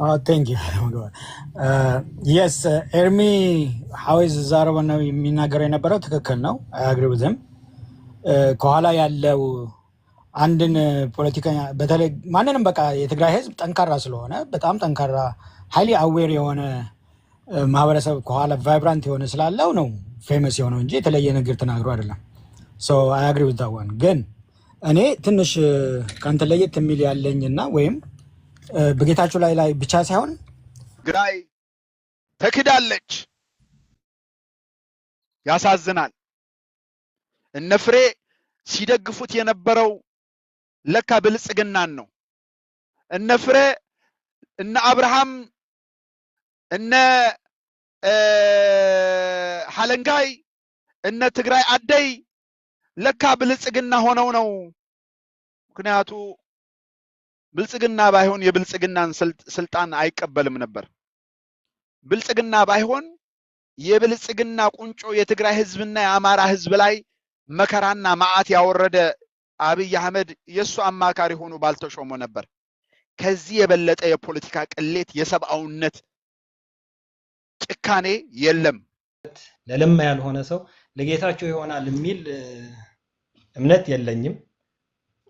Oh, thank you. Oh, God. Yes, Ermi, how is Zarvan የሚናገረው የነበረው ትክክል ነው። I agree with him. ከኋላ ያለው አንድን ፖለቲከኛ በተለይ ማንንም በቃ የትግራይ ህዝብ ጠንካራ ስለሆነ በጣም ጠንካራ highly aware የሆነ ማህበረሰብ ከኋላ ቫይብራንት የሆነ ስላለው ነው ፌመስ የሆነው እንጂ የተለየ ነገር ተናግሮ አይደለም። So I agree with that one. ግን እኔ ትንሽ ካንተ ለየት የሚል ያለኝና ወይም በጌታቸው ላይ ብቻ ሳይሆን ትግራይ ተክዳለች። ያሳዝናል። እነ ፍሬ ሲደግፉት የነበረው ለካ ብልጽግናን ነው። እነ ፍሬ እነ አብርሃም እነ ሐለንጋይ እነ ትግራይ አደይ ለካ ብልጽግና ሆነው ነው። ምክንያቱ ብልጽግና ባይሆን የብልጽግናን ስልጣን አይቀበልም ነበር። ብልጽግና ባይሆን የብልጽግና ቁንጮ የትግራይ ህዝብና የአማራ ህዝብ ላይ መከራና ማዓት ያወረደ አብይ አህመድ የሱ አማካሪ ሆኖ ባልተሾመ ነበር። ከዚህ የበለጠ የፖለቲካ ቅሌት የሰብአውነት ጭካኔ የለም። ለለማ ያልሆነ ሰው ለጌታቸው ይሆናል የሚል እምነት የለኝም።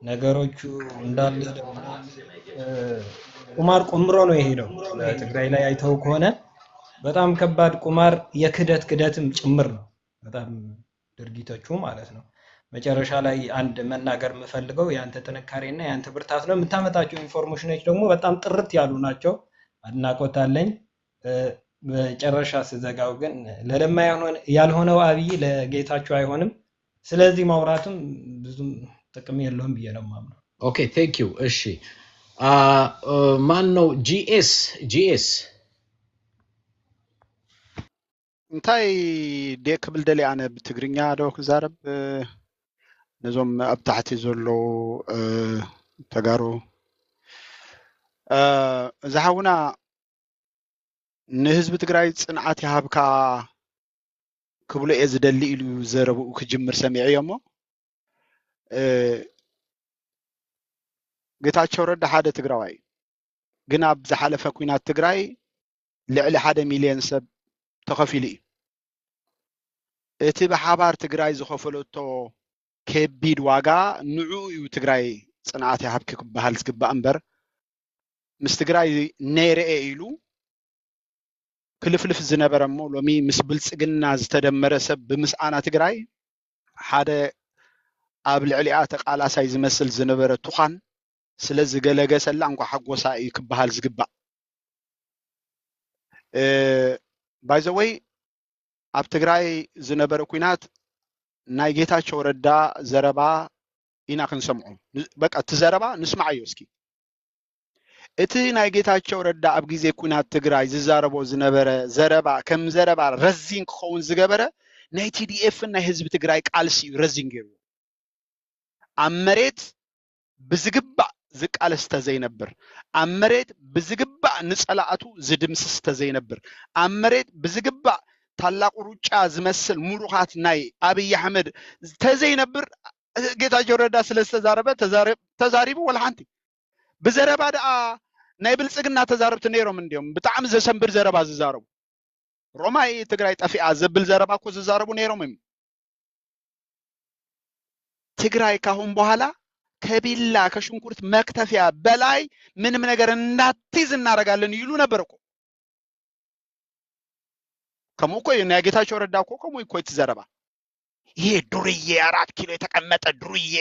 ነገሮቹ እንዳለ ቁማር ቆምሮ ነው የሄደው። በትግራይ ላይ አይተው ከሆነ በጣም ከባድ ቁማር ክደትም ጭምር ነው። በጣም ድርጊቶቹ ማለት ነው። መጨረሻ ላይ አንድ መናገር የምፈልገው ያንተ ጥንካሬና ያንተ ብርታት ነው። የምታመጣቸው ኢንፎርሜሽኖች ደግሞ በጣም ጥርት ያሉ ናቸው። አድናቆት አለኝ። መጨረሻ ስዘጋው ግን ለለማ ያልሆነው አብይ ለጌታቸው አይሆንም። ስለዚህ ማውራትም ብዙም ጥቅም የለውም ብዬ ነው የማምነው። ኦኬ ቴንክ ዩ። እሺ ማን ነው ጂኤስ እንታይ ደክብል ደሊ አነ ብትግርኛ ዶ ክዛረብ ነዞም ኣብ ታሕቲ ዘሎ ተጋሩ ዝሓውና ንህዝቢ ትግራይ ጽንዓት ይሃብካ ክብሎ እየ ዝደሊ ኢሉ ዘረብኡ ክጅምር ሰሚዐ እሞ ጌታቸው ረዳ ሓደ ትግራዋይ ግን ኣብ ዝሓለፈ ኩናት ትግራይ ልዕሊ 1 ሚልዮን ሰብ ተኸፊሉ እዩ። እቲ ብሓባር ትግራይ ዝኸፈለቶ ከቢድ ዋጋ ንዑ እዩ ትግራይ ጽንዓት ይሃብካ ክበሃል ዝግባእ እምበር ምስ ትግራይ ነይረአ ኢሉ ክልፍልፍ ዝነበረ እሞ ሎሚ ምስ ብልጽግና ዝተደመረ ሰብ ብምስኣና ትግራይ ሓደ ኣብ ልዕሊኣ ተቃላሳይ ዝመስል ዝነበረ ቱኻን ስለዚ ገለገሰላ እንኳ ሓጎሳ እዩ ክበሃል ዝግባእ። ባይ ዘ ወይ ኣብ ትግራይ ዝነበረ ኩናት ናይ ጌታቸው ረዳ ዘረባ ኢና ክንሰምዖ። በቃ ትዘረባ ንስማዓዮ እስኪ። እቲ ናይ ጌታቸው ረዳ ኣብ ግዜ ኩናት ትግራይ ዝዛረቦ ዝነበረ ዘረባ ከም ዘረባ ረዚን ክኸውን ዝገበረ ናይ ቲዲኤፍ ናይ ህዝቢ ትግራይ ቃልሲ እዩ ረዚን ገይሩ። ኣብ መሬት ብዝግባእ ዝቃለስ ተዘይነብር፣ ኣብ መሬት ብዝግባእ ንጸላእቱ ዝድምስስ ተዘይነብር፣ ኣብ መሬት ብዝግባእ ታላቁ ሩጫ ዝመስል ሙሩኻት ናይ አብይ አህመድ ተዘይነብር ጌታቸው ረዳ ስለተዛረበ ተዛሪቡ ወላ ሓንቲ ብዘረባ ደኣ ናይ ብልጽግና ተዛረብቲ ነይሮም እንዲዮም ብጣዕሚ ዘሰንብር ዘረባ ዝዛረቡ ሮማይ ትግራይ ጠፊኣ ዘብል ዘረባ እኮ ዝዛረቡ ነይሮም እዮም። ትግራይ ካሁን በኋላ ከቢላ ከሽንኩርት መክተፊያ በላይ ምንም ነገር እንዳትይዝ እናረጋለን ይሉ ነበር እኮ። ከሞኮ የና ጌታቸው ረዳ እኮ ከሞኮ ይተዘረባ ይሄ ዱርዬ 4 ኪሎ የተቀመጠ ዱርዬ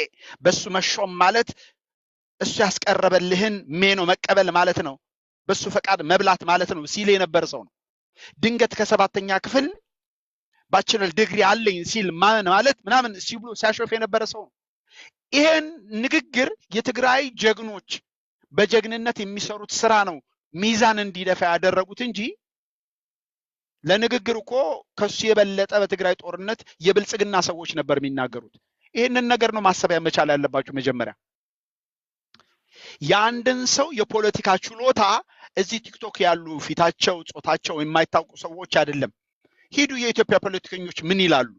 በሱ መሾም ማለት እሱ ያስቀረበልህን ሜኖ መቀበል ማለት ነው፣ በሱ ፈቃድ መብላት ማለት ነው ሲል የነበር ሰው ነው። ድንገት ከሰባተኛ ክፍል ባችለር ዲግሪ አለኝ ሲል ማለት ምናምን ሲብሎ ሲያሾፍ የነበረ ሰው ነው። ይሄን ንግግር የትግራይ ጀግኖች በጀግንነት የሚሰሩት ስራ ነው ሚዛን እንዲደፋ ያደረጉት እንጂ ለንግግር እኮ ከሱ የበለጠ በትግራይ ጦርነት የብልጽግና ሰዎች ነበር የሚናገሩት። ይሄንን ነገር ነው ማሰቢያ መቻል ያለባችሁ። መጀመሪያ ያንድን ሰው የፖለቲካ ችሎታ እዚህ ቲክቶክ ያሉ ፊታቸው ጾታቸው የማይታወቁ ሰዎች አይደለም። ሂዱ የኢትዮጵያ ፖለቲከኞች ምን ይላሉ?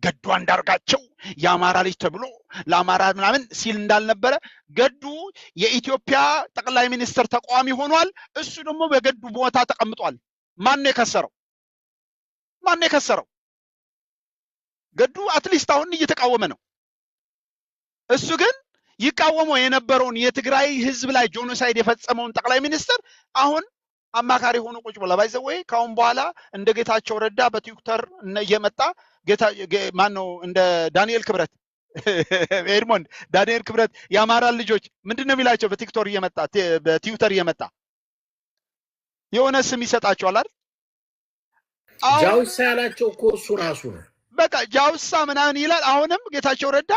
ገዱ አንዳርጋቸው የአማራ ልጅ ተብሎ ለአማራ ምናምን ሲል እንዳልነበረ ገዱ የኢትዮጵያ ጠቅላይ ሚኒስትር ተቋሚ ሆኗል። እሱ ደግሞ በገዱ ቦታ ተቀምጧል። ማን ነው የከሰረው? ማን ነው የከሰረው? ገዱ አትሊስት አሁን እየተቃወመ ነው። እሱ ግን ይቃወመው የነበረውን የትግራይ ህዝብ ላይ ጄኖሳይድ የፈጸመውን ጠቅላይ ሚኒስትር አሁን አማካሪ ሆኖ ቁጭ ብሏል። ባይዘወይ ካሁን በኋላ እንደ ጌታቸው ረዳ በትዊተር እየመጣ ማን ነው እንደ ዳንኤል ክብረት ኤድሞንድ ዳንኤል ክብረት የአማራ ልጆች ምንድነው የሚላቸው በትዊተር እየመጣ የሆነ ስም ይሰጣቸዋል አይደል? ጃውሳ ያላቸው እኮ እሱ ራሱ ነው። በቃ ጃውሳ ምናምን ይላል። አሁንም ጌታቸው ረዳ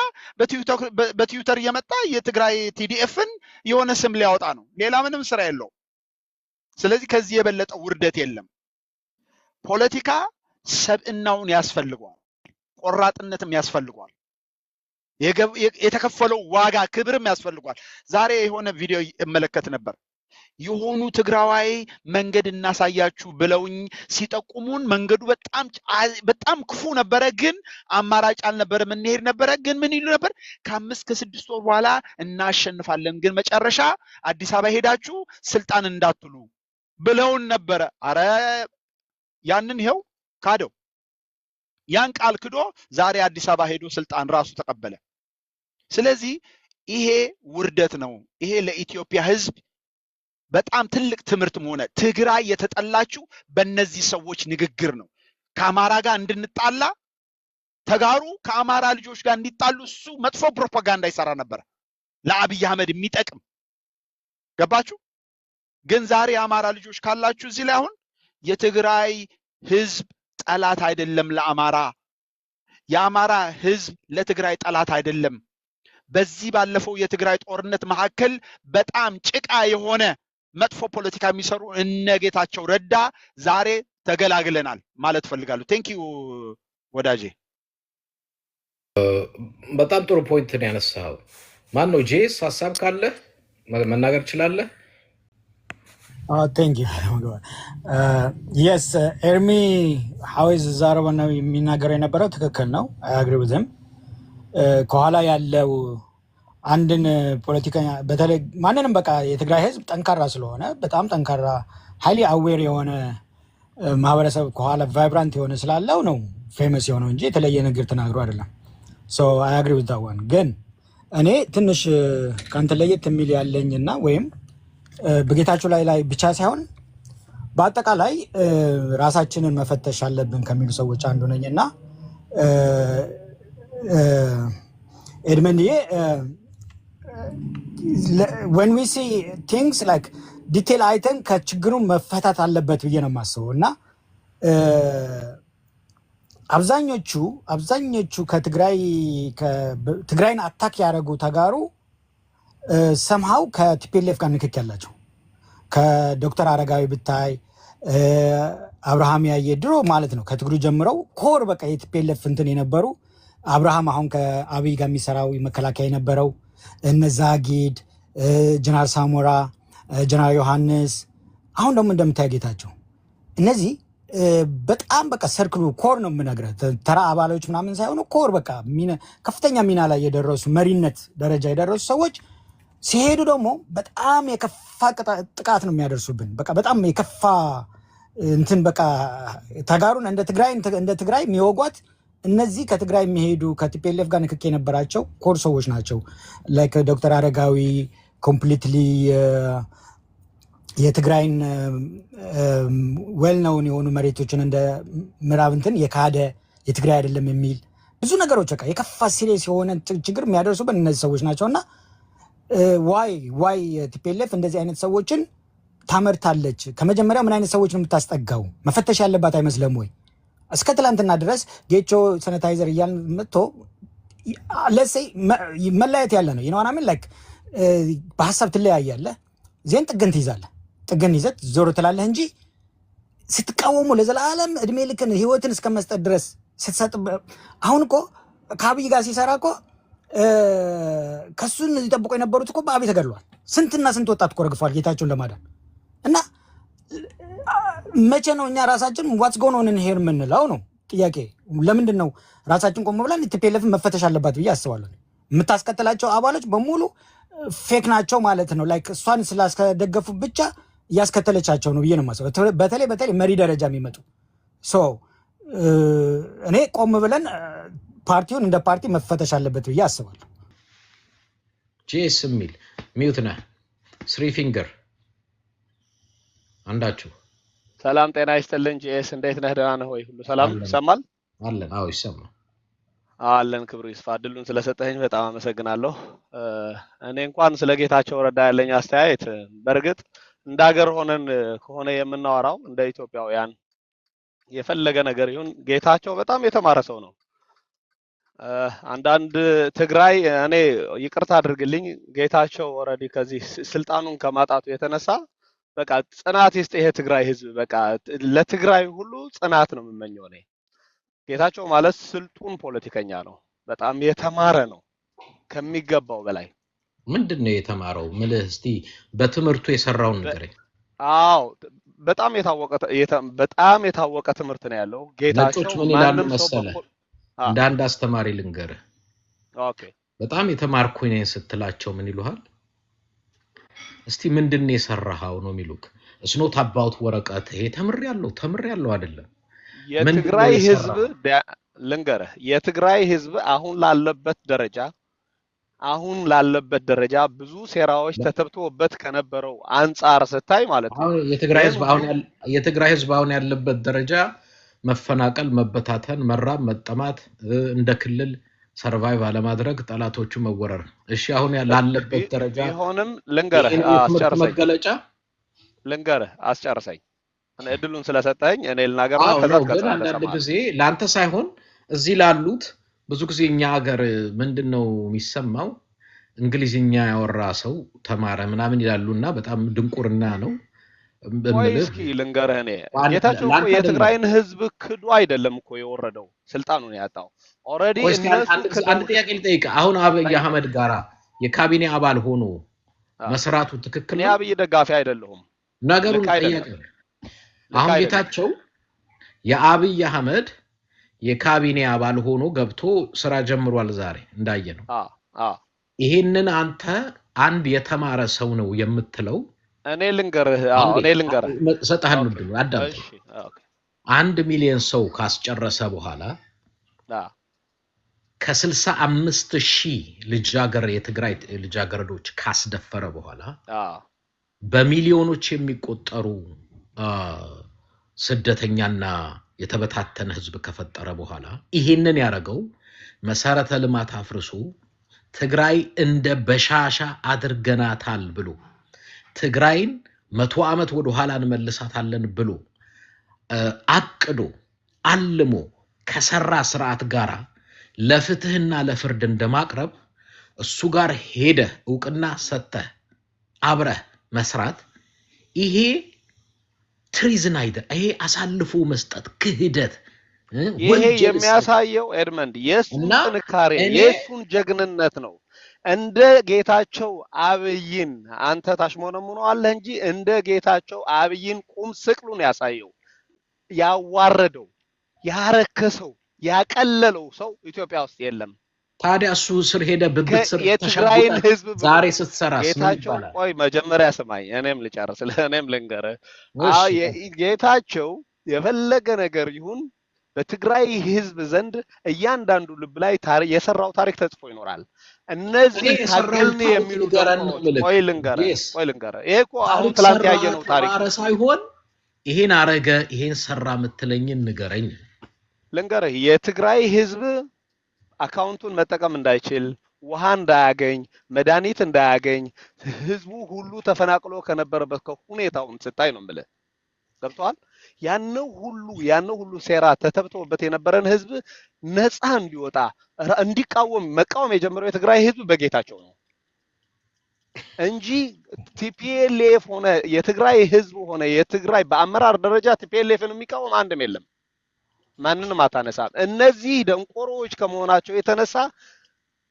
በትዊተር እየመጣ የትግራይ ቲዲኤፍን የሆነ ስም ሊያወጣ ነው። ሌላ ምንም ስራ የለውም። ስለዚህ ከዚህ የበለጠ ውርደት የለም። ፖለቲካ ሰብእናውን ያስፈልገዋል፣ ቆራጥነትም ያስፈልገዋል፣ የተከፈለው ዋጋ ክብርም ያስፈልገዋል። ዛሬ የሆነ ቪዲዮ እመለከት ነበር። የሆኑ ትግራዋይ መንገድ እናሳያችሁ ብለውኝ ሲጠቁሙን መንገዱ በጣም ክፉ ነበረ፣ ግን አማራጭ አልነበረም፣ እንሄድ ነበረ። ግን ምን ይሉ ነበር? ከ5 ከ6 ወር በኋላ እናሸንፋለን፣ ግን መጨረሻ አዲስ አበባ ሄዳችሁ ስልጣን እንዳትሉ ብለውን ነበረ። አረ ያንን ይሄው ካደው። ያን ቃል ክዶ ዛሬ አዲስ አበባ ሄዶ ስልጣን ራሱ ተቀበለ። ስለዚህ ይሄ ውርደት ነው። ይሄ ለኢትዮጵያ ህዝብ በጣም ትልቅ ትምህርት ሆነ። ትግራይ የተጠላችው በእነዚህ ሰዎች ንግግር ነው። ከአማራ ጋር እንድንጣላ ተጋሩ ከአማራ ልጆች ጋር እንዲጣሉ እሱ መጥፎ ፕሮፓጋንዳ ይሰራ ነበር፣ ለአብይ አህመድ የሚጠቅም ገባችሁ? ግን ዛሬ የአማራ ልጆች ካላችሁ እዚህ ላይ አሁን የትግራይ ህዝብ ጠላት አይደለም ለአማራ፣ የአማራ ህዝብ ለትግራይ ጠላት አይደለም። በዚህ ባለፈው የትግራይ ጦርነት መካከል በጣም ጭቃ የሆነ መጥፎ ፖለቲካ የሚሰሩ እነ ጌታቸው ረዳ ዛሬ ተገላግለናል ማለት ፈልጋለሁ። ቴንኪዩ ወዳጄ። በጣም ጥሩ ፖይንት ነው ያነሳው። ማን ነው ጄስ? ሀሳብ ካለ መናገር ትችላለህ። ቴንክ ዩ የስ ኤርሚ ሐዊዝ ዛሬ ነው የሚናገረው የነበረው ትክክል ነው። አግሪ ዊዝም ከኋላ ያለው አንድን ፖለቲከኛ በተለይ ማንንም በቃ የትግራይ ህዝብ ጠንካራ ስለሆነ በጣም ጠንካራ ሃይሊ አዌር የሆነ ማህበረሰብ ከኋላ ቫይብራንት የሆነ ስላለው ነው ፌመስ የሆነው እንጂ የተለየ ነገር ተናግሮ አይደለም። ሶ አይ አግሪ ዊዝ ዳት ዋን። ግን እኔ ትንሽ ካንተ ለየት የሚል ያለኝና ወይም በጌታቸው ላይ ብቻ ሳይሆን በአጠቃላይ ራሳችንን መፈተሽ አለብን ከሚሉ ሰዎች አንዱ ነኝና ኤድመንድዬ when we see things like detail item ከችግሩ መፈታት አለበት ብዬ ነው የማስበው እና አብዛኞቹ ከትግራይን አታክ ያደረጉ ተጋሩ ሰምሃው ከቲፒኤልኤፍ ጋር ንክክ ያላቸው ከዶክተር አረጋዊ ብታይ አብርሃም ያየ ድሮ ማለት ነው ከትግሩ ጀምረው ኮር በቃ የቲፒኤልኤፍ እንትን የነበሩ አብርሃም አሁን ከአብይ ጋር የሚሰራው መከላከያ የነበረው እነ ዛጊድ ጀነራል ሳሞራ ጀነራል ዮሐንስ አሁን ደግሞ እንደምታይ ጌታቸው እነዚህ በጣም በቃ ሰርክሉ ኮር ነው የምነግርህ። ተራ አባሎች ምናምን ሳይሆኑ ኮር በቃ ከፍተኛ ሚና ላይ የደረሱ መሪነት ደረጃ የደረሱ ሰዎች ሲሄዱ ደግሞ በጣም የከፋ ጥቃት ነው የሚያደርሱብን። በቃ በጣም የከፋ እንትን በቃ ተጋሩን እንደ ትግራይ የሚወጓት እነዚህ ከትግራይ የሚሄዱ ከቲፒኤልኤፍ ጋር ንክክ የነበራቸው ኮር ሰዎች ናቸው። ላይክ ዶክተር አረጋዊ ኮምፕሊትሊ የትግራይን ዌልነውን የሆኑ መሬቶችን እንደ ምዕራብ እንትን የካደ የትግራይ አይደለም የሚል ብዙ ነገሮች በቃ የከፋ ሲሪየስ የሆነ ችግር የሚያደርሱብን እነዚህ ሰዎች ናቸውና ዋይ ቲፒኤልኤፍ እንደዚህ አይነት ሰዎችን ታመርታለች? ከመጀመሪያ ምን አይነት ሰዎች ነው የምታስጠጋው? መፈተሽ ያለባት አይመስለም ወይ? እስከ ትላንትና ድረስ ጌቾ ሳኒታይዘር እያልን መጥቶ ለሴ መለያየት ያለ ነው ይነዋናምን ላይክ በሀሳብ ትለያያለህ፣ ዜን ጥገን ትይዛለህ። ጥገን ይዘት ዞር ትላለህ እንጂ ስትቃወሙ ለዘላለም እድሜ ልክን ህይወትን እስከ መስጠት ድረስ ስትሰጥ አሁን እኮ ከአብይ ጋር ሲሰራ እኮ ከሱን ይጠብቁ የነበሩት እኮ በአብይ ተገድሏል። ስንትና ስንት ወጣት እኮ ረግፏል ጌታቸውን ለማዳን እና መቼ ነው እኛ ራሳችን ዋትስ ጎን ኦን ሄር የምንለው ነው? ጥያቄ ለምንድን ነው ራሳችን ቆም ብለን ቲፒኤልኤፍ መፈተሽ አለባት ብዬ አስባለሁ። የምታስቀጥላቸው አባሎች በሙሉ ፌክ ናቸው ማለት ነው። ላይክ እሷን ስላስከደገፉ ብቻ እያስከተለቻቸው ነው ብዬ ነው የማስበው። በተለይ መሪ ደረጃ የሚመጡ እኔ ቆም ብለን ፓርቲውን እንደ ፓርቲ መፈተሽ አለበት ብዬ አስባለሁ። ጄስ የሚል ሚውት ነህ። ስሪ ፊንገር አንዳችሁ ሰላም ጤና ይስጥልን። ጄስ እንዴት ነህ? ደህና ነህ ወይ? ሁሉ ሰላም ይሰማል? አለን። አዎ ይሰማል። አለን። ክብሩ ይስፋ። እድሉን ስለሰጠኸኝ በጣም አመሰግናለሁ። እኔ እንኳን ስለ ጌታቸው ረዳ ያለኝ አስተያየት በእርግጥ እንደ ሀገር ሆነን ከሆነ የምናወራው እንደ ኢትዮጵያውያን የፈለገ ነገር ይሁን ጌታቸው በጣም የተማረ ሰው ነው። አንዳንድ ትግራይ እኔ ይቅርታ አድርግልኝ ጌታቸው ኦሬዲ ከዚህ ስልጣኑን ከማጣቱ የተነሳ በቃ ጽናት ይስጥ ይሄ ትግራይ ህዝብ በቃ ለትግራይ ሁሉ ጽናት ነው የምመኘው። እኔ ጌታቸው ማለት ስልጡን ፖለቲከኛ ነው። በጣም የተማረ ነው ከሚገባው በላይ። ምንድነው የተማረው? ምልህ እስቲ በትምህርቱ የሰራው ነገር። አዎ በጣም የታወቀ ትምህርት ነው ያለው ጌታቸው። ምን ይላሉ መሰለህ? እንደ አንድ አስተማሪ ልንገርህ። ኦኬ በጣም የተማርኩኝ ነኝ ስትላቸው ምን ይሉሃል? እስቲ ምንድነው የሰራው ነው የሚሉክ። እስኖት አባውት ወረቀት ይሄ ተምሬያለሁ አይደለም። የትግራይ ህዝብ ልንገርህ፣ የትግራይ ህዝብ አሁን ላለበት ደረጃ ብዙ ሴራዎች ተተብቶበት ከነበረው አንፃር ስታይ ማለት ነው። የትግራይ ህዝብ አሁን ያለበት ደረጃ መፈናቀል፣ መበታተን፣ መራብ፣ መጠማት፣ እንደ ክልል ሰርቫይቭ አለማድረግ፣ ጠላቶቹ መወረር። እሺ አሁን ያለበት ደረጃ ቢሆንም ልንገርህ አስጨርሰኝ። እኔ እድሉን ስለሰጠኝ እኔ ልናገርና ከዛ አንዳንድ ጊዜ ላንተ ሳይሆን እዚህ ላሉት ብዙ ጊዜ እኛ ሀገር ምንድነው የሚሰማው እንግሊዝኛ ያወራ ሰው ተማረ ምናምን ይላሉና በጣም ድንቁርና ነው። እስኪ ልንገርህ፣ እኔ ጌታቸው እኮ የትግራይን ህዝብ ክዱ አይደለም እኮ የወረደው ስልጣኑን ያጣው ኦሬዲ። አንድ ጥያቄ ልጠይቅ። አሁን አብይ አህመድ ጋራ የካቢኔ አባል ሆኖ መስራቱ ትክክል ነው? የአብይ ደጋፊ አይደለሁም ነገሩን ጠይቅ። አሁን ጌታቸው የአብይ አህመድ የካቢኔ አባል ሆኖ ገብቶ ስራ ጀምሯል ዛሬ እንዳየነው። ይሄንን አንተ አንድ የተማረ ሰው ነው የምትለው? እኔ ልንገርህ ሰጣህን ነው አዳምጥ። 1 ሚሊዮን ሰው ካስጨረሰ በኋላ ከ65,000 የትግራይ ልጃገረዶች ካስደፈረ በኋላ በሚሊዮኖች የሚቆጠሩ ስደተኛና የተበታተነ ህዝብ ከፈጠረ በኋላ ይሄንን ያረጋው መሰረተ ልማት አፍርሶ ትግራይ እንደ በሻሻ አድርገናታል ብሎ ትግራይን 100 ዓመት ወደ ኋላ እንመልሳታለን ብሎ አቅዶ አልሞ ከሰራ ስርዓት ጋራ ለፍትህና ለፍርድ እንደማቅረብ እሱ ጋር ሄደ ዕውቅና ሰጥተህ አብረህ መስራት ይሄ ትሪዝን አይደል? ይሄ አሳልፎ መስጠት ክህደት ይሄ የሚያሳየው ኤድመንድ የሱን ጥንካሬ የሱን ጀግንነት ነው። እንደ ጌታቸው አብይን አንተ ታሽሞነሙነዋለህ እንጂ እንደ ጌታቸው አብይን ቁም ስቅሉን ያሳየው ያዋረደው ያረከሰው ያቀለለው ሰው ኢትዮጵያ ውስጥ የለም። ታዲያ እሱ ስር ሄደ ብብት ስር የትግራይን ህዝብ ዛሬ ስትሰራ ጌታቸው ቆይ መጀመሪያ ስማኝ፣ እኔም ልጨርስ፣ እኔም ልንገርህ። ጌታቸው የፈለገ ነገር ይሁን በትግራይ ህዝብ ዘንድ እያንዳንዱ ልብ ላይ የሰራው ታሪክ ተጽፎ ይኖራል። እነዚህ ታገልን የሚሉ ቆይ ልንገርህ ይሄ እኮ አሁን ትላንት ያየነው ታሪክ ሳይሆን ይሄን አረገ ይሄን ሰራ የምትለኝን ንገረኝ። ልንገርህ የትግራይ ህዝብ አካውንቱን መጠቀም እንዳይችል፣ ውሃ እንዳያገኝ፣ መድኃኒት እንዳያገኝ፣ ህዝቡ ሁሉ ተፈናቅሎ ከነበረበት ሁኔታውን ስታይ ነው የምልህ። ገብቶሃል? ያነው ሁሉ ሴራ ተተብቶበት የነበረን ህዝብ ነፃ እንዲወጣ መቃወም የጀመረው የትግራይ ህዝብ በጌታቸው ነው እንጂ ቲፒኤልኤፍ ሆነ የትግራይ ህዝብ ሆነ የትግራይ በአመራር ደረጃ ቲፒኤልኤፍን የሚቃወም አንድም የለም። ማንንም አታነሳም። እነዚህ ደንቆሮዎች ከመሆናቸው የተነሳ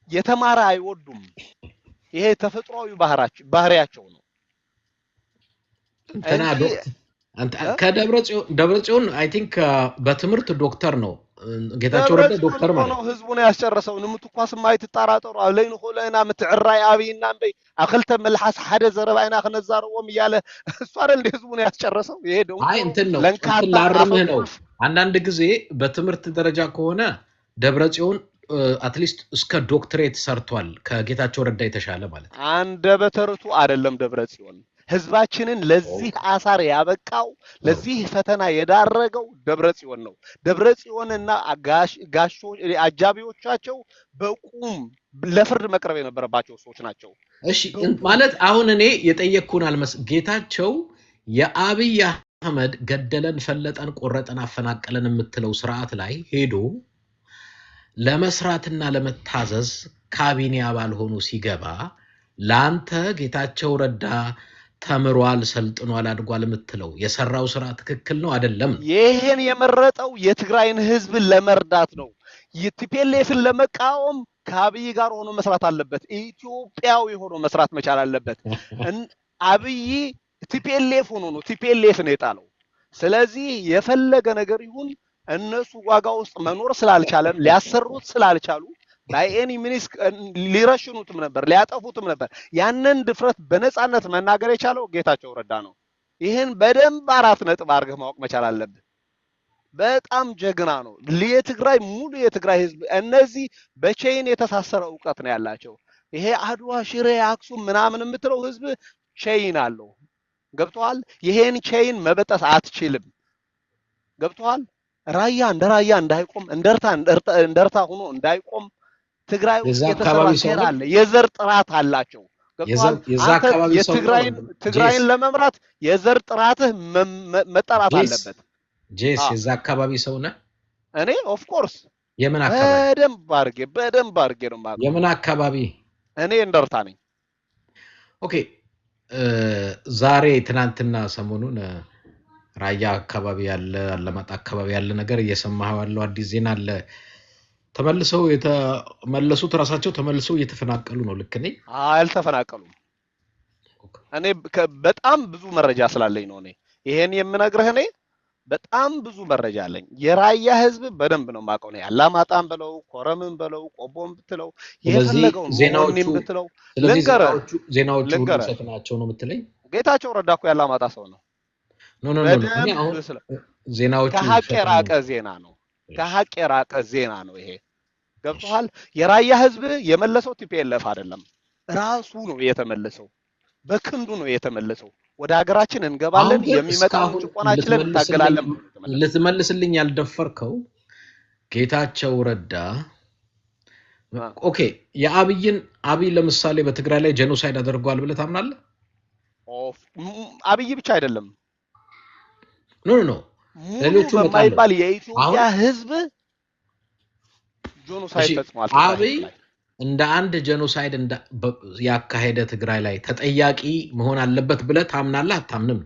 የተማረ አይወዱም። ይሄ ተፈጥሯዊ ባህሪያቸው ነው። አንተ ከደብረጽዮን አይ ቲንክ በትምህርት ዶክተር ነው ጌታቸው ረዳ ዶክተር ማለት ነው ህዝቡን ያስጨረሰው ንምትኳስ ማይት ተጣራጠሩ አለይን ሆለና ምትዕራይ አብይና እንበይ አክልተ መልሐስ ሓደ ዘረባይና ከነዛረዎም ይያለ እሱ አይደል ህዝቡን ያስጨረሰው ይሄ ደግሞ አይ እንትን ነው ላርምህ ነው አንዳንድ ጊዜ በትምህርት ደረጃ ከሆነ ደብረጽዮን አትሊስት እስከ ዶክትሬት ሰርቷል ከጌታቸው ረዳ የተሻለ ማለት አንደ በተርቱ አይደለም ደብረጽዮን ህዝባችንን ለዚህ አሳር ያበቃው ለዚህ ፈተና የዳረገው ደብረጽዮን ነው ደብረጽዮንና ጋሾ አጃቢዎቻቸው በቁም ለፍርድ መቅረብ የነበረባቸው ሰዎች ናቸው እሺ ማለት አሁን እኔ የጠየቅኩን አልመስ ጌታቸው የአብይ አህመድ ገደለን ፈለጠን ቆረጠን አፈናቀለን የምትለው ስርዓት ላይ ሄዶ ለመስራትና ለመታዘዝ ካቢኔ አባል ሆኖ ሲገባ ላንተ ጌታቸው ረዳ ተምሯል ሰልጥኗል አድጓል የምትለው የሰራው ስራ ትክክል ነው አይደለም ይሄን የመረጠው የትግራይን ህዝብ ለመርዳት ነው የቲፒኤልኤፍን ለመቃወም ከአብይ ጋር ሆኖ መስራት አለበት ኢትዮጵያዊ ሆኖ መስራት መቻል አለበት አብይ ቲፒኤልኤፍ ሆኖ ነው ቲፒኤልኤፍን የጣለው ስለዚህ የፈለገ ነገር ይሁን እነሱ ዋጋ ውስጥ መኖር ስላልቻለም ሊያሰሩት ስላልቻሉ ባይኤኒ ሚኒስ ሊረሽኑትም ነበር ሊያጠፉትም ነበር ያንን ድፍረት በነጻነት መናገር የቻለው ጌታቸው ረዳ ነው ይሄን በደንብ 4 ነጥብ አርገህ ማወቅ መቻል አለበት በጣም ጀግና ነው ለትግራይ ሙሉ የትግራይ ህዝብ እነዚህ በቼይን የተሳሰረ ዕውቀት ነው ያላቸው ይሄ አድዋ ሽሬ አክሱም ምናምን የምትለው ህዝብ ቼይን አለው ገብቷል ይሄን ቼይን መበጠስ አትችልም ገብቷል ራያ እንዳይቆም እንደርታ ሆኖ እንዳይቆም ትግራይ ውስጥ የተሰራ አለ የዘር ጥራት አላቸው ገብቷል የትግራይን ለመምራት የዘር ጥራትህ መጠራት አለበት ጄስ የዛ አካባቢ ሰው ነህ እኔ ኦፍ ኮርስ የምን አካባቢ በደንብ አርጌ ነው ማለት የምን አካባቢ እኔ እንደርታ ነኝ ኦኬ ዛሬ ትናንትና ሰሞኑን ራያ አካባቢ ያለ አለማጣ አካባቢ ያለ ነገር እየሰማህ ያለው አዲስ ዜና አለ ተመልሰው የተመለሱት ራሳቸው ተመልሰው እየተፈናቀሉ ነው ልክ ነኝ አልተፈናቀሉም እኔ በጣም ብዙ መረጃ ስላለኝ ነው እኔ ይሄን የምነግርህ እኔ በጣም ብዙ መረጃ አለኝ የራያ ህዝብ በደንብ ነው ማቀው ነው አላማጣም በለው ኮረምን በለው ቆቦም ብትለው የፈለገው ዜናዎችን ብትለው ዜናዎቹ ሰጥናቸው ነው የምትለኝ ጌታቸው ረዳ እኮ ያላማጣ ሰው ነው ኖ እኔ አሁን ዜናዎቹ ከሀቅ የራቀ ዜና ነው ከሀቅ የራቀ ዜና ነው ይሄ ገብቷል የራያ ህዝብ የመለሰው ቲፒኤልኤፍ አይደለም ራሱ ነው የተመለሰው በክንዱ ነው የተመለሰው ወደ ሀገራችን እንገባለን የሚመጣው ጭቆናችንን እንታገላለን ልትመልስልኝ ያልደፈርከው ጌታቸው ረዳ ኦኬ አብይ ለምሳሌ በትግራይ ላይ ጄኖሳይድ አድርጓል ብለህ ታምናለህ አብይ ብቻ አይደለም ኖ ሌሎቹ በማይባል የኢትዮጵያ ህዝብ ጄኖሳይድ ተጽሟል አብይ እንደ አንድ ጄኖሳይድ ያካሄደ ትግራይ ላይ ተጠያቂ መሆን አለበት ብለህ ታምናለህ አታምንም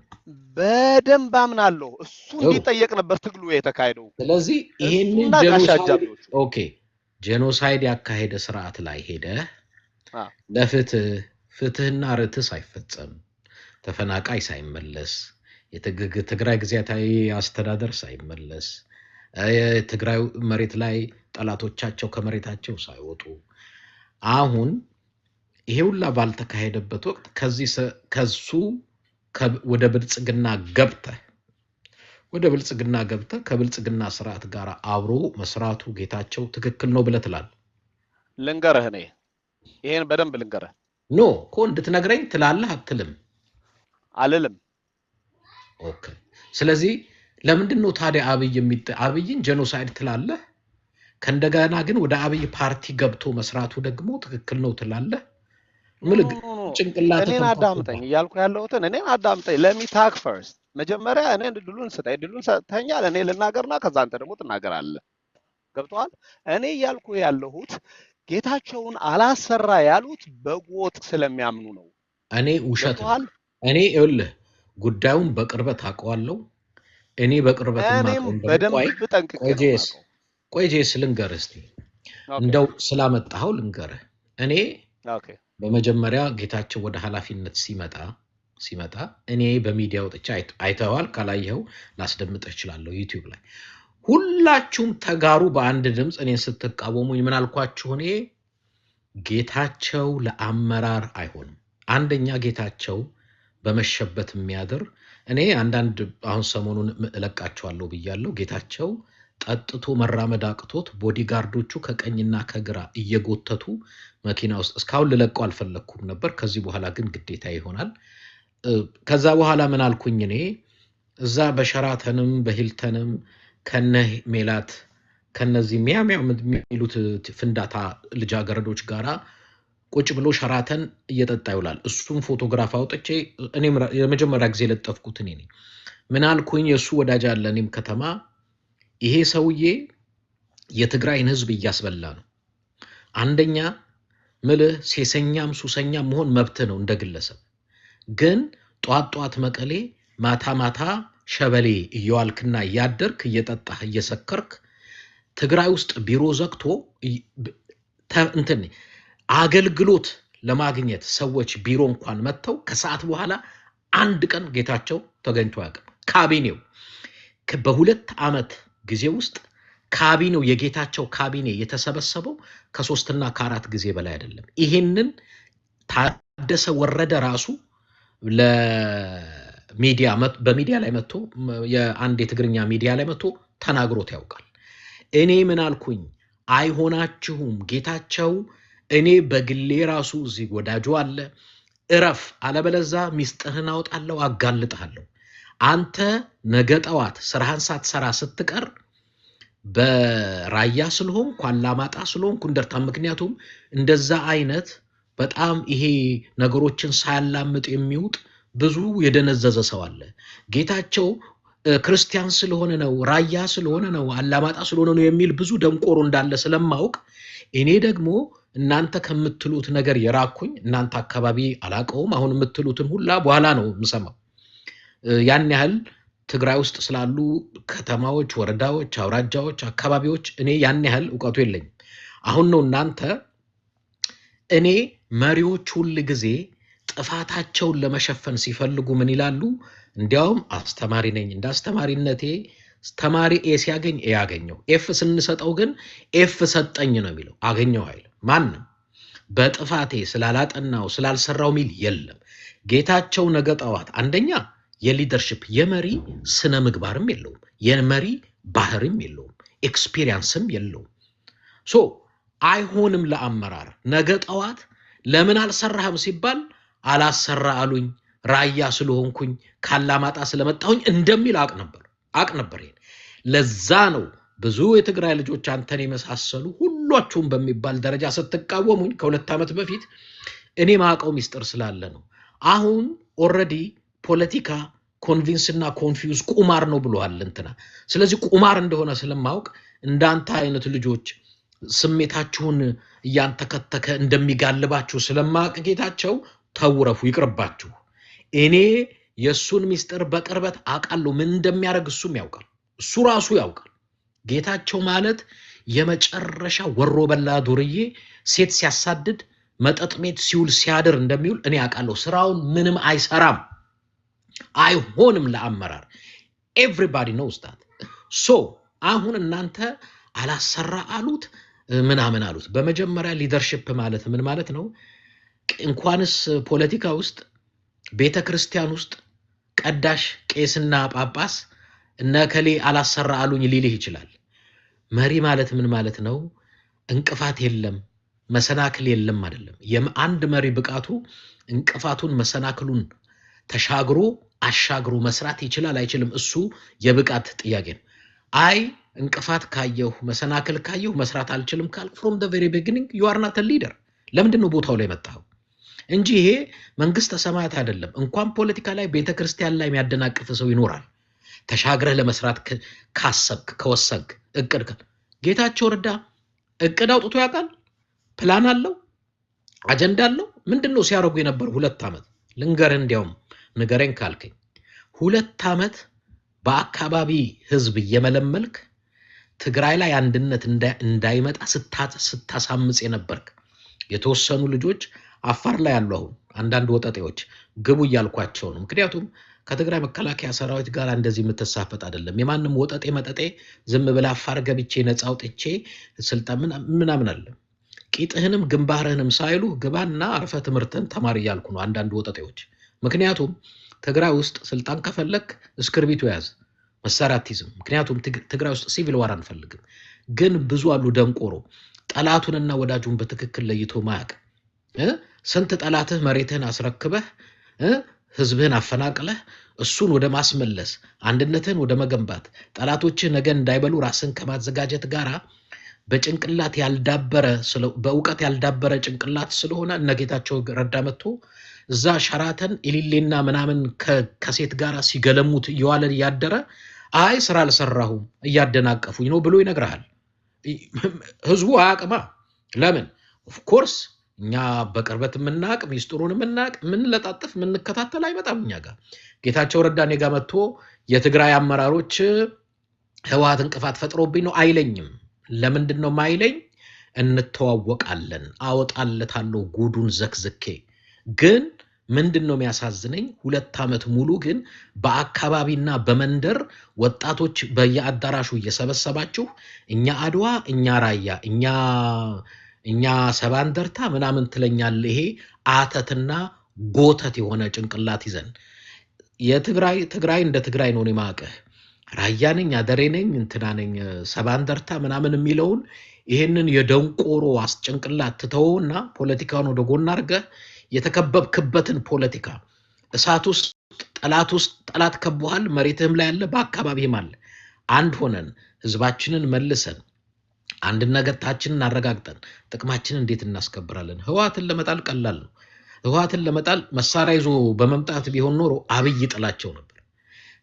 በደንብ አምናለሁ እሱ እንዲጠየቅ ነበር ትግሉ የተካሄደው ስለዚህ ይሄንን ጄኖሳይድ ያካሄደ ስርዓት ላይ ሄደ ለፍትህና ርትዕ ሳይፈጸም ተፈናቃይ ሳይመለስ የትግራይ ግዛታዊ አስተዳደር ሳይመለስ ትግራይ መሬት ላይ ጠላቶቻቸው ከመሬታቸው ሳይወጡ አሁን ይሄ ሁላ ባልተካሄደበት ወቅት ከሱ ወደ ብልጽግና ገብተ ከብልጽግና ስርዓት ጋር አብሮ መስራቱ ጌታቸው ትክክል ነው ብለህ ትላለህ ልንገርህ እኔ ይሄን በደንብ ልንገርህ ኖ እንድትነግረኝ ትላለህ አትልም አልልም ኦኬ ስለዚህ ለምንድን ነው ታዲያ አብይን ጄኖሳይድ ትላለህ ከእንደገና ግን ወደ አብይ ፓርቲ ገብቶ መስራቱ ደግሞ ትክክል ነው ትላለህ ምልግ ጭንቅላት እኔን አዳምጠኝ እያልኩ ያለሁትን እኔን አዳምጠኝ ለሚታክ ፈርስት መጀመሪያ እኔ ድሉን ሰጠኛል እኔ ልናገርና ከዛ አንተ ደግሞ ትናገራለህ ገብቷል እኔ እያልኩ ያለሁት ጌታቸውን አላሰራ ያሉት በጎጥ ስለሚያምኑ ነው እኔ ውሸት እኔ ይኸውልህ ጉዳዩን በቅርበት አውቀዋለሁ እኔ በቅርበት ቆይጄስ ልንገርህ እስቲ እንደው ስላመጣው ልንገርህ እኔ በመጀመሪያ ጌታቸው ወደ ኃላፊነት ሲመጣ እኔ በሚዲያ ወጥቼ አይተዋል ካላየው ላስደምጥህ እችላለሁ ዩቲዩብ ላይ ሁላችሁም ተጋሩ በአንድ ድምፅ እኔን ስትቃወሙኝ ምን አልኳችሁ? እኔ ጌታቸው ለአመራር አይሆንም። አንደኛ ጌታቸው በመሸበት የሚያድር እኔ አንዳንድ አሁን ሰሞኑን እለቃቸዋለሁ ብያለሁ። ጌታቸው ጠጥቶ መራመድ አቅቶት ቦዲጋርዶቹ ከቀኝና ከግራ እየጎተቱ መኪና ውስጥ እስካሁን ልለቀው አልፈለኩም ነበር። ከዚህ በኋላ ግን ግዴታ ይሆናል። ከዛ በኋላ ምን አልኩኝ? እኔ እዛ በሸራተንም በሂልተንም ከነ ሜላት ከነዚህ ሚያሚያ የሚሉት ፍንዳታ ልጃገረዶች ጋራ ቁጭ ብሎ ሸራተን እየጠጣ ይውላል። እሱም ፎቶግራፍ አውጥቼ እኔም የመጀመሪያ ጊዜ ለጠፍኩት እኔ ነኝ። ምን አልኩኝ? የእሱ ወዳጅ አለ እኔም ከተማ። ይሄ ሰውዬ የትግራይን ህዝብ እያስበላ ነው። አንደኛ ምልህ ሴሰኛም ሱሰኛም መሆን መብት ነው እንደ ግለሰብ። ግን ጧት መቀሌ ማታ ማታ ሸበሌ እየዋልክና እያደርክ እየጠጣህ እየሰከርክ ትግራይ ውስጥ ቢሮ ዘግቶ እንትን አገልግሎት ለማግኘት ሰዎች ቢሮ እንኳን መጥተው ከሰዓት በኋላ አንድ ቀን ጌታቸው ተገኝቶ አያውቅም። ካቢኔው በ2 ዓመት ጊዜ ውስጥ ካቢኔው የጌታቸው ካቢኔ የተሰበሰበው ከ3 እና ከ4 ጊዜ በላይ አይደለም። ይሄንን ታደሰ ወረደ ራሱ ለሚዲያ በሚዲያ ላይ መጥቶ የአንድ የትግርኛ ሚዲያ ላይ መጥቶ ተናግሮት ያውቃል። እኔ ምን አልኩኝ? አይሆናችሁም ጌታቸው እኔ በግሌ ራሱ እዚህ ወዳጁ አለ እረፍ፣ አለበለዛ ሚስጥርህን አውጣለሁ አጋልጣለሁ። አንተ ነገ ጠዋት ስራህን ሳትሰራ ስትቀር በራያ ስለሆንኩ አላማጣ ስለሆንኩ እንደርታ። ምክንያቱም እንደዛ አይነት በጣም ይሄ ነገሮችን ሳያላምጥ የሚውጥ ብዙ የደነዘዘ ሰው አለ። ጌታቸው ክርስቲያን ስለሆነ ነው፣ ራያ ስለሆነ ነው፣ አላማጣ ስለሆነ ነው የሚል ብዙ ደንቆሮ እንዳለ ስለማውቅ እኔ ደግሞ እናንተ ከምትሉት ነገር የራኩኝ እናንተ አካባቢ አላቀውም። አሁን የምትሉትን ሁላ በኋላ ነው የምሰማው። ያን ያህል ትግራይ ውስጥ ስላሉ ከተማዎች፣ ወረዳዎች፣ አውራጃዎች፣ አካባቢዎች እኔ ያን ያህል እውቀቱ የለኝም። አሁን ነው እናንተ እኔ መሪዎች ሁል ጊዜ ጥፋታቸውን ለመሸፈን ሲፈልጉ ምን ይላሉ? እንዲያውም አስተማሪ ነኝ፣ እንደ አስተማሪነቴ ተማሪ ኤ ሲያገኝ ኤ ያገኘው፣ ኤፍ ስንሰጠው ግን ኤፍ ሰጠኝ ነው የሚለው። አገኘው አይልም። ማንም በጥፋቴ ስላላጠናው ስላልሰራው ሚል የለም። ጌታቸው ነገ ጠዋት አንደኛ የሊደርሽፕ የመሪ ስነ ምግባርም የለውም፣ የመሪ ባህርም የለውም፣ ኤክስፒሪየንስም የለውም። ሶ አይሆንም ለአመራር። ነገ ጠዋት ለምን አልሰራህም ሲባል አላሰራ አሉኝ ራያ ስለሆንኩኝ ካላማጣ ስለመጣሁኝ እንደሚል አቅ ነበር። ይሄን ለዛ ነው ብዙ የትግራይ ልጆች አንተን የመሳሰሉ ሁላችሁም በሚባል ደረጃ ስትቃወሙኝ ከ2 ዓመት በፊት እኔ ማቀው ሚስጥር ስላለ ነው። አሁን ኦሬዲ ፖለቲካ ኮንቪንስና ኮንፊውዝ ቁማር ነው ብለዋል እንትና። ስለዚህ ቁማር እንደሆነ ስለማውቅ እንዳንተ አይነት ልጆች ስሜታችሁን እያንተከተከ እንደሚጋልባችሁ ስለማውቅ ጌታቸው ተውረፉ፣ ይቅርባችሁ። እኔ የሱን ሚስጥር በቅርበት አውቃለሁ። ምን እንደሚያደርግ እሱም ያውቃል፣ እሱ ራሱ ያውቃል። ጌታቸው ማለት የመጨረሻ ወሮ በላ ዱርዬ፣ ሴት ሲያሳድድ መጠጥ ቤት ሲውል ሲያድር እንደሚውል እኔ አውቃለሁ። ስራውን ምንም አይሰራም፣ አይሆንም ለአመራር። ኤቭሪባዲ ኖውስ ዳት። ሶ አሁን እናንተ አላሰራ አሉት ምናምን አሉት። በመጀመሪያ ሊደርሺፕ ማለት ምን ማለት ነው? እንኳንስ ፖለቲካ ውስጥ ቤተ ክርስቲያን ውስጥ ቀዳሽ ቄስና ጳጳስ እነከሌ አላሰራ አሉኝ ሊልህ ይችላል። መሪ ማለት ምን ማለት ነው? እንቅፋት የለም መሰናክል የለም አይደለም። የአንድ መሪ ብቃቱ እንቅፋቱን መሰናክሉን ተሻግሮ አሻግሮ መስራት ይችላል አይችልም፣ እሱ የብቃት ጥያቄ ነው። አይ እንቅፋት ካየሁ መሰናክል ካየሁ መስራት አልችልም ካል from the very beginning you are not a leader። ለምንድን ነው ቦታው ላይ መጣው እንጂ ይሄ መንግስተ ሰማያት አይደለም። እንኳን ፖለቲካ ላይ ቤተክርስቲያን ላይ የሚያደናቅፍ ሰው ይኖራል። ተሻግረህ ለመስራት ካሰብክ ከወሰንክ እቅድ ጌታቸው ረዳ እቅድ አውጥቶ ያውቃል? ፕላን አለው? አጀንዳ አለው? ምንድነው ሲያረጉ የነበር 2 ዓመት? ልንገርህ፣ እንዲያውም ንገረኝ ካልከኝ 2 ዓመት በአካባቢ ህዝብ እየመለመልክ ትግራይ ላይ አንድነት እንዳይመጣ ስታሳምጽ የነበርክ የተወሰኑ ልጆች አፋር ላይ ያሉ አሁን አንዳንድ ወጣጤዎች ግቡ እያልኳቸው ነው። ምክንያቱም ከትግራይ መከላከያ ሰራዊት ጋር እንደዚህ የምትሳፈጥ አይደለም። የማንም ወጠጤ መጠጤ ዝም ብላ አፋር ገብቼ ነፃ አውጥቼ ስልጣን ምናምን አለ ቂጥህንም ግንባርህንም ሳይሉ ግባና አርፈ ትምህርትን ተማር እያልኩ ነው አንዳንድ ወጠጤዎች። ምክንያቱም ትግራይ ውስጥ ስልጣን ከፈለክ እስክርቢቱ ያዝ መሳሪያ አትይዝም። ምክንያቱም ትግራይ ውስጥ ሲቪል ዋር አንፈልግም። ግን ብዙ አሉ ደንቆሮ ጠላቱንና ወዳጁን በትክክል ለይቶ ማያቅ ስንት ጠላትህ መሬትህን አስረክበህ ህዝብህን አፈናቅለህ እሱን ወደ ማስመለስ አንድነትህን ወደ መገንባት ጠላቶችህ ነገ እንዳይበሉ ራስን ከማዘጋጀት ጋራ በጭንቅላት ያልዳበረ በእውቀት ያልዳበረ ጭንቅላት ስለሆነ እነጌታቸው ረዳ መጥቶ እዛ ሸራተን ኢሊሌና ምናምን ከሴት ጋራ ሲገለሙት እየዋለ ያደረ አይ ስራ አልሰራሁም እያደናቀፉኝ ነው ብሎ ይነግራል። ህዝቡ አያቅማ። ለምን ኦፍ ኮርስ እኛ በቅርበት የምናቅ ሚስጥሩን የምናቅ የምንለጣጥፍ የምንከታተል አይመጣም እኛ ጋር። ጌታቸው ረዳ እኔ ጋር መጥቶ የትግራይ አመራሮች ህወሓት እንቅፋት ፈጥሮብኝ ነው አይለኝም። ለምንድን ነው ማይለኝ? እንተዋወቃለን፣ አወጣለታለሁ ጉዱን ዘክዝኬ። ግን ምንድን ነው የሚያሳዝነኝ 2 ዓመት ሙሉ ግን በአካባቢና በመንደር ወጣቶች በየአዳራሹ እየሰበሰባችሁ እኛ አድዋ፣ እኛ ራያ፣ እኛ ሰባንደርታ ምናምን ትለኛለህ። ይሄ አተትና ጎተት የሆነ ጭንቅላት ይዘን የትግራይ እንደ ትግራይ ነው የማቀህ ራያ ነኝ አደሬ ነኝ እንትና ነኝ ሰባንደርታ ምናምን የሚለውን ይሄንን የደንቆሮ አስጭንቅላት ትተውና ፖለቲካውን ወደ ጎን አድርገህ የተከበብክበትን ፖለቲካ እሳት ውስጥ ጠላት ከቦሃል መሬትህም ላይ ያለ በአካባቢህም አለ። አንድ ሆነን ህዝባችንን መልሰን አንድነታችንን አረጋግጠን ጥቅማችንን እንዴት እናስከብራለን? ህወሓትን ለመጣል ቀላል ነው። ህወሓትን ለመጣል መሳሪያ ይዞ በመምጣት ቢሆን ኖሮ አብይ ጥላቸው ነበር።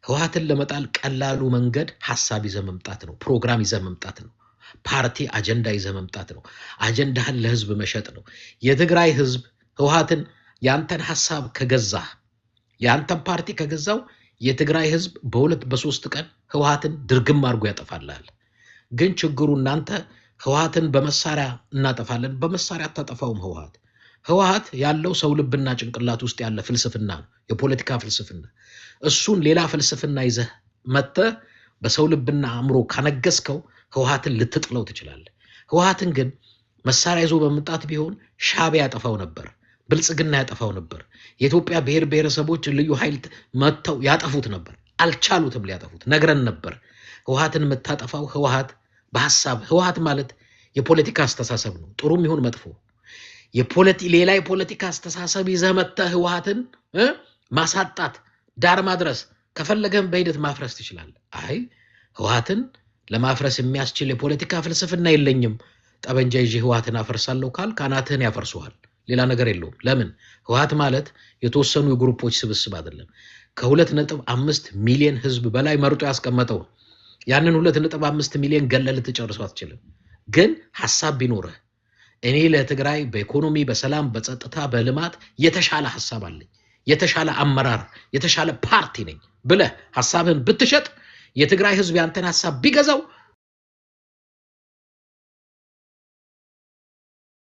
ህወሓትን ለመጣል ቀላሉ መንገድ ሐሳብ ይዘ መምጣት ነው። ፕሮግራም ይዘ መምጣት ነው። ፓርቲ አጀንዳ ይዘ መምጣት ነው። አጀንዳህን ለህዝብ መሸጥ ነው። የትግራይ ህዝብ ህወሓትን ያንተን ሐሳብ ከገዛ ያንተን ፓርቲ ከገዛው የትግራይ ህዝብ በ2 በ3 ቀን ህወሓትን ድርግም አድርጎ ያጠፋልሃል። ግን ችግሩ እናንተ ህወሓትን በመሳሪያ እናጠፋለን። በመሳሪያ አታጠፋውም። ህወሓት ያለው ሰው ልብና ጭንቅላት ውስጥ ያለ ፍልስፍና ነው፣ የፖለቲካ ፍልስፍና። እሱን ሌላ ፍልስፍና ይዘህ መጥተህ በሰው ልብና አእምሮ ካነገስከው ህወሓትን ልትጥለው ትችላለህ። ህወሓትን ግን መሳሪያ ይዞ በመምጣት ቢሆን ሻዕቢያ ያጠፋው ነበር፣ ብልጽግና ያጠፋው ነበር፣ የኢትዮጵያ ብሔር ብሔረሰቦች ልዩ ኃይል መጥተው ያጠፉት ነበር። አልቻሉትም ሊያጠፉት። ነግረን ነበር። ህወሓትን የምታጠፋው ህወሓት በሐሳብ ህወሓት ማለት የፖለቲካ አስተሳሰብ ነው፣ ጥሩም ይሁን መጥፎ። ሌላ የፖለቲካ አስተሳሰብ ይዘህ መጥተህ ህወሓትን ማሳጣት ዳር ማድረስ ከፈለገም በሂደት ማፍረስ ትችላለህ። አይ ህወሓትን ለማፍረስ የሚያስችል የፖለቲካ ፍልስፍና የለኝም፣ ጠበንጃ ይዤ ህወሓትን አፈርሳለሁ ካል ካናትህን ያፈርሱሃል። ሌላ ነገር የለውም። ለምን? ህወሓት ማለት የተወሰኑ የግሩፖች ስብስብ አይደለም። ከ2.5 ሚሊዮን ህዝብ በላይ መርጦ ያስቀመጠው ያንን 2.5 ሚሊዮን ገለል ልትጨርሰው አትችልም። ግን ሐሳብ ቢኖርህ እኔ ለትግራይ በኢኮኖሚ በሰላም በጸጥታ በልማት የተሻለ ሐሳብ አለኝ፣ የተሻለ አመራር የተሻለ ፓርቲ ነኝ ብለህ ሐሳብህን ብትሸጥ የትግራይ ህዝብ ያንተን ሐሳብ ቢገዛው